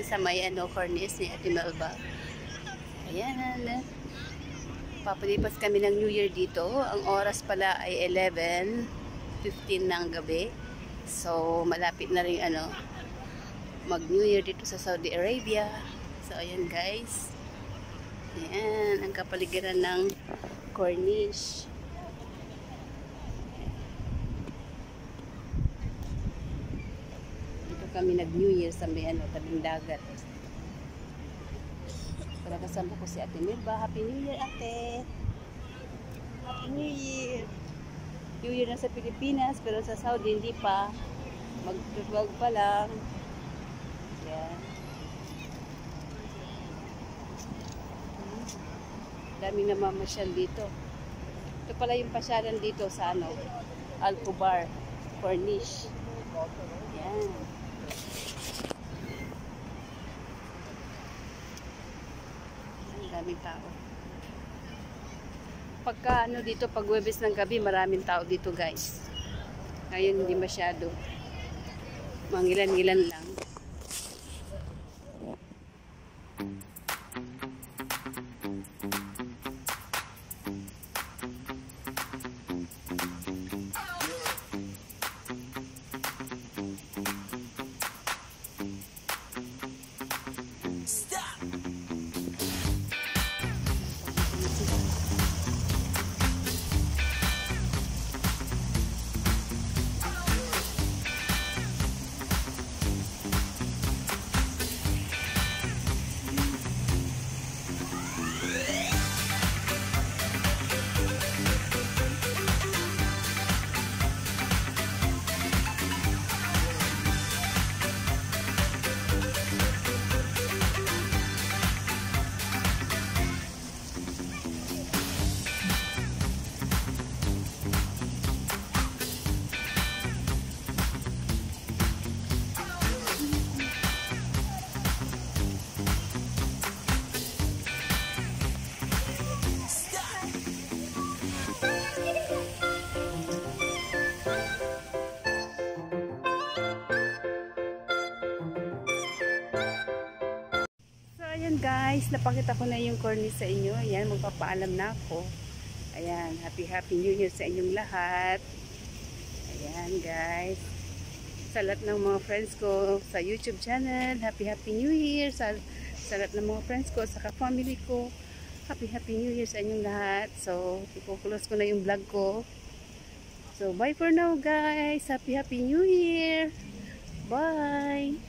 sa may cornice ni Ate Melba. Ayan. Papalipas kami ng New Year dito. Ang oras pala ay 11:15 ng gabi. So, malapit na rin mag-New Year dito sa Saudi Arabia. So, ayan guys. Ayan, ang kapaligiran ng corniche. Dito kami nag-New Year sa may tabing dagat. Para kasama ko si Ate Melba. Happy New Year, Ate! Happy New Year! New Year na sa Pilipinas, pero sa Saudi hindi pa. Mag-12 pa lang. Yan. Daming namamasyal dito. Ito pala yung pasyalan dito sa Al-Kubar, Corniche. Yan. Daming tao. Pagka dito, pag Huwebes ng gabi, maraming tao dito guys. Ngayon hindi masyado. Mangilan-ngilan lang. Ayan guys, napakita ko na yung cornice sa inyo. Ayan, magpapaalam na ako. Ayan, happy New Year sa inyong lahat. Ayan guys. Sa lahat ng mga friends ko sa YouTube channel, happy New Year. Sa lahat ng mga friends ko, sa family ko, happy New Year sa inyong lahat. So, ikukulos ko na yung vlog ko. So, bye for now guys. Happy New Year. Bye.